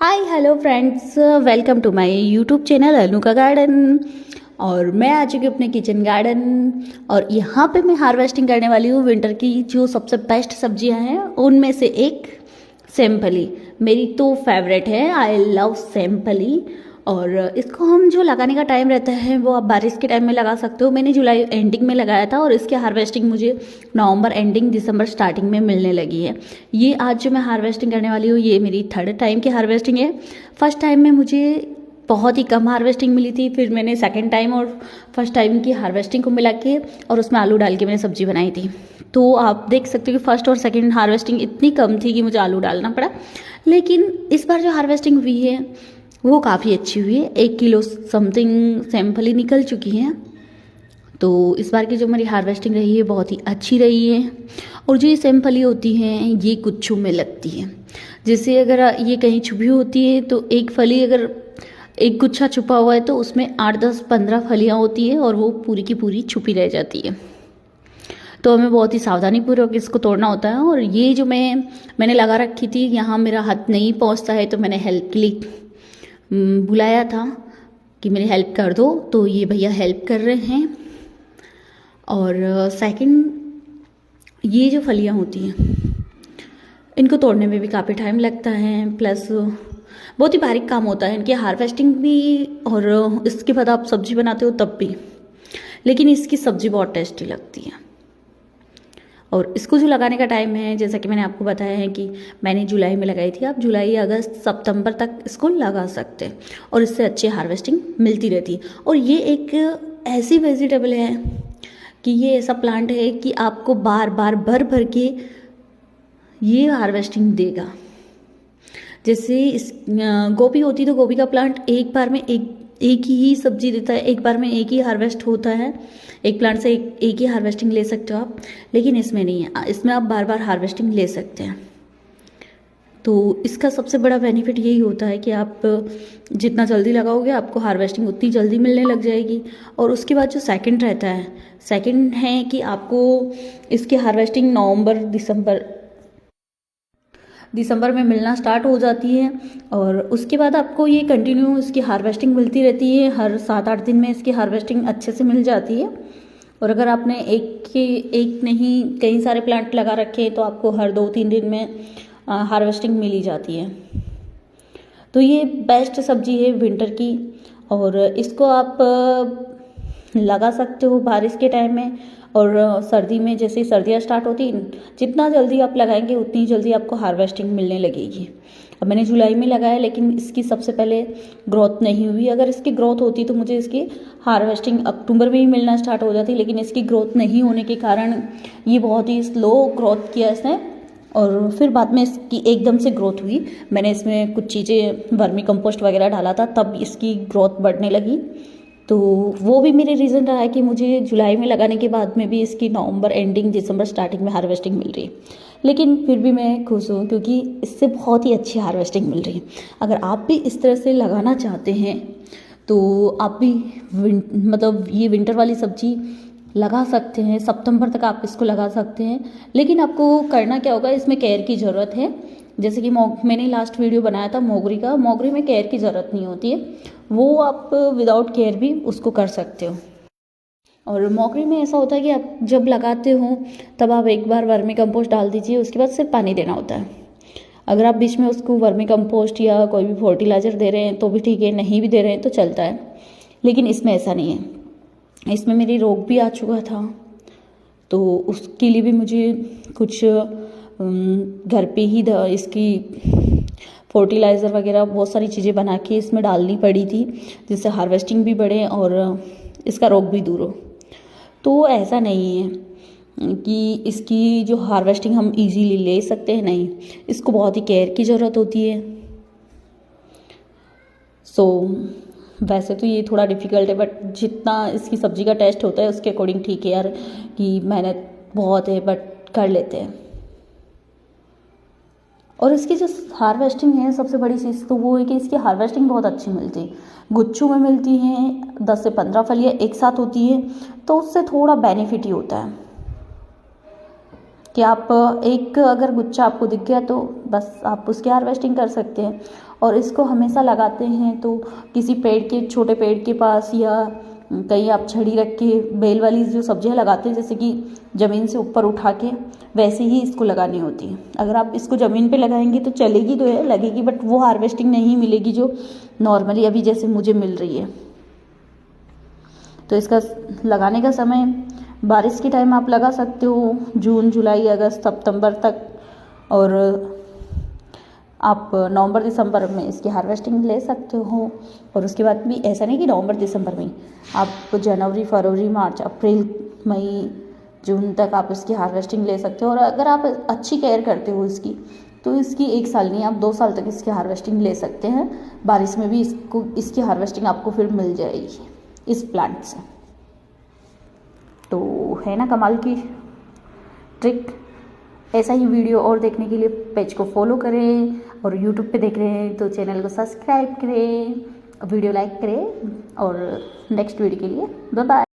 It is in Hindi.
Hi hello friends, welcome to my YouTube channel Anu का गार्डन। और मैं आ चुकी हूँ अपने किचन गार्डन और यहाँ पे मैं हार्वेस्टिंग करने वाली हूँ विंटर की जो सबसे बेस्ट सब्जियाँ हैं उनमें से एक सेमफली। मेरी तो फेवरेट है, आई लव सेमफली। और इसको हम जो लगाने का टाइम रहता है वो आप बारिश के टाइम में लगा सकते हो। मैंने जुलाई एंडिंग में लगाया था और इसकी हार्वेस्टिंग मुझे नवंबर एंडिंग दिसंबर स्टार्टिंग में मिलने लगी है। ये आज जो मैं हार्वेस्टिंग करने वाली हूँ ये मेरी थर्ड टाइम की हार्वेस्टिंग है। फर्स्ट टाइम में मुझे बहुत ही कम हार्वेस्टिंग मिली थी, फिर मैंने सेकेंड टाइम और फर्स्ट टाइम की हार्वेस्टिंग को मिला के और उसमें आलू डाल के मैंने सब्जी बनाई थी। तो आप देख सकते हो कि फर्स्ट और सेकेंड हार्वेस्टिंग इतनी कम थी कि मुझे आलू डालना पड़ा। लेकिन इस बार जो हार्वेस्टिंग हुई है वो काफ़ी अच्छी हुई है। 1 किलो समथिंग सैम्पल निकल चुकी हैं। तो इस बार की जो मेरी हार्वेस्टिंग रही है बहुत ही अच्छी रही है। और जो ये सैम्पली होती हैं ये गुच्छों में लगती है। जैसे अगर ये कहीं छुपी होती है तो एक फली अगर एक गुच्छा छुपा हुआ है तो उसमें 8 10 15 फलियाँ होती है और वो पूरी की पूरी छुपी रह जाती है। तो हमें बहुत ही सावधानीपूर्वक इसको तोड़ना होता है। और ये जो मैंने लगा रखी थी, यहाँ मेरा हाथ नहीं पहुँचता है तो मैंने हेल्प के लिए बुलाया था कि मेरी हेल्प कर दो, तो ये भैया हेल्प कर रहे हैं। और सेकंड, ये जो फलियाँ होती हैं इनको तोड़ने में भी काफ़ी टाइम लगता है, प्लस बहुत ही बारीक काम होता है इनकी हार्वेस्टिंग भी और इसके बाद आप सब्जी बनाते हो तब भी। लेकिन इसकी सब्जी बहुत टेस्टी लगती है। और इसको जो लगाने का टाइम है जैसा कि मैंने आपको बताया है कि मैंने जुलाई में लगाई थी, आप जुलाई अगस्त सितंबर तक इसको लगा सकते हैं और इससे अच्छी हार्वेस्टिंग मिलती रहती है। और ये एक ऐसी वेजिटेबल है कि ये ऐसा प्लांट है कि आपको बार बार भर भर के ये हार्वेस्टिंग देगा। जैसे इस गोभी होती तो गोभी का प्लांट एक बार में एक ही सब्जी देता है, एक बार में एक ही हार्वेस्ट होता है। एक प्लांट से एक ही हार्वेस्टिंग ले सकते हो आप, लेकिन इसमें नहीं है, इसमें आप बार बार हार्वेस्टिंग ले सकते हैं। तो इसका सबसे बड़ा बेनिफिट यही होता है कि आप जितना जल्दी लगाओगे आपको हार्वेस्टिंग उतनी जल्दी मिलने लग जाएगी। और उसके बाद जो सेकंड रहता है, सेकंड है कि आपको इसकी हार्वेस्टिंग नवंबर दिसंबर में मिलना स्टार्ट हो जाती है। और उसके बाद आपको ये कंटिन्यू इसकी हार्वेस्टिंग मिलती रहती है, हर 7-8 दिन में इसकी हार्वेस्टिंग अच्छे से मिल जाती है। और अगर आपने एक नहीं कई सारे प्लांट लगा रखे हैं तो आपको हर 2-3 दिन में हार्वेस्टिंग मिल ही जाती है। तो ये बेस्ट सब्जी है विंटर की। और इसको आप लगा सकते हो बारिश के टाइम में और सर्दी में। जैसे सर्दियाँ स्टार्ट होती, जितना जल्दी आप लगाएंगे उतनी जल्दी आपको हार्वेस्टिंग मिलने लगेगी। अब मैंने जुलाई में लगाया लेकिन इसकी सबसे पहले ग्रोथ नहीं हुई। अगर इसकी ग्रोथ होती तो मुझे इसकी हार्वेस्टिंग अक्टूबर में ही मिलना स्टार्ट हो जाती, लेकिन इसकी ग्रोथ नहीं होने के कारण ये बहुत ही स्लो ग्रोथ किया इसने। और फिर बाद में इसकी एकदम से ग्रोथ हुई। मैंने इसमें कुछ चीज़ें वर्मी कंपोस्ट वगैरह डाला था तब इसकी ग्रोथ बढ़ने लगी। तो वो भी मेरे रीज़न रहा है कि मुझे जुलाई में लगाने के बाद में भी इसकी नवंबर एंडिंग दिसंबर स्टार्टिंग में हार्वेस्टिंग मिल रही है। लेकिन फिर भी मैं खुश हूँ क्योंकि इससे बहुत ही अच्छी हार्वेस्टिंग मिल रही है। अगर आप भी इस तरह से लगाना चाहते हैं तो आप भी मतलब ये विंटर वाली सब्जी लगा सकते हैं। सितंबर तक आप इसको लगा सकते हैं। लेकिन आपको करना क्या होगा, इसमें केयर की ज़रूरत है। जैसे कि मैंने लास्ट वीडियो बनाया था मोगरी का, मोगरी में केयर की ज़रूरत नहीं होती है, वो आप विदाउट केयर भी उसको कर सकते हो। और मोगरी में ऐसा होता है कि आप जब लगाते हो तब आप एक बार वर्मी कंपोस्ट डाल दीजिए, उसके बाद सिर्फ पानी देना होता है। अगर आप बीच में उसको वर्मी कंपोस्ट या कोई भी फर्टिलाइज़र दे रहे हैं तो भी ठीक है, नहीं भी दे रहे हैं तो चलता है। लेकिन इसमें ऐसा नहीं है। इसमें मेरी रोग भी आ चुका था तो उसके लिए भी मुझे कुछ घर पे ही इसकी फर्टिलाइज़र वगैरह बहुत सारी चीज़ें बना के इसमें डालनी पड़ी थी, जिससे हार्वेस्टिंग भी बढ़े और इसका रोग भी दूर हो। तो ऐसा नहीं है कि इसकी जो हार्वेस्टिंग हम इजीली ले सकते हैं, नहीं, इसको बहुत ही केयर की ज़रूरत होती है। वैसे तो ये थोड़ा डिफ़िकल्ट है बट जितना इसकी सब्ज़ी का टेस्ट होता है उसके अकॉर्डिंग ठीक है यार, कि मेहनत बहुत है बट कर लेते हैं। और इसकी जो हार्वेस्टिंग है सबसे बड़ी चीज़ तो वो है कि इसकी हार्वेस्टिंग बहुत अच्छी मिलती है। गुच्छों में मिलती हैं, 10 से 15 फलियाँ एक साथ होती है तो उससे थोड़ा बेनिफिट ही होता है कि आप एक अगर गुच्छा आपको दिख गया तो बस आप उसकी हार्वेस्टिंग कर सकते हैं। और इसको हमेशा लगाते हैं तो किसी पेड़ के, छोटे पेड़ के पास, या कहीं आप छड़ी रख के बेल वाली जो सब्जियां लगाते हैं जैसे कि ज़मीन से ऊपर उठा के, वैसे ही इसको लगानी होती है। अगर आप इसको ज़मीन पे लगाएंगे तो चलेगी तो है, लगेगी, बट वो हार्वेस्टिंग नहीं मिलेगी जो नॉर्मली अभी जैसे मुझे मिल रही है। तो इसका लगाने का समय बारिश के टाइम आप लगा सकते हो, जून, जुलाई, अगस्त, सितंबर तक, और आप नवंबर दिसंबर में इसकी हार्वेस्टिंग ले सकते हो। और उसके बाद भी ऐसा नहीं कि नवंबर दिसंबर में, आप जनवरी, फरवरी, मार्च, अप्रैल, मई, जून तक आप इसकी हार्वेस्टिंग ले सकते हो। और अगर आप अच्छी केयर करते हो इसकी, तो इसकी 1 साल नहीं, आप 2 साल तक इसकी हार्वेस्टिंग ले सकते हैं। बारिश में भी इसकी हार्वेस्टिंग आपको फिर मिल जाएगी इस प्लांट से। तो है ना कमाल की ट्रिक। ऐसा ही वीडियो और देखने के लिए पेज को फॉलो करें, और यूट्यूब पे देख रहे हैं तो चैनल को सब्सक्राइब करें, वीडियो लाइक करें, और नेक्स्ट वीडियो के लिए बाय बाय।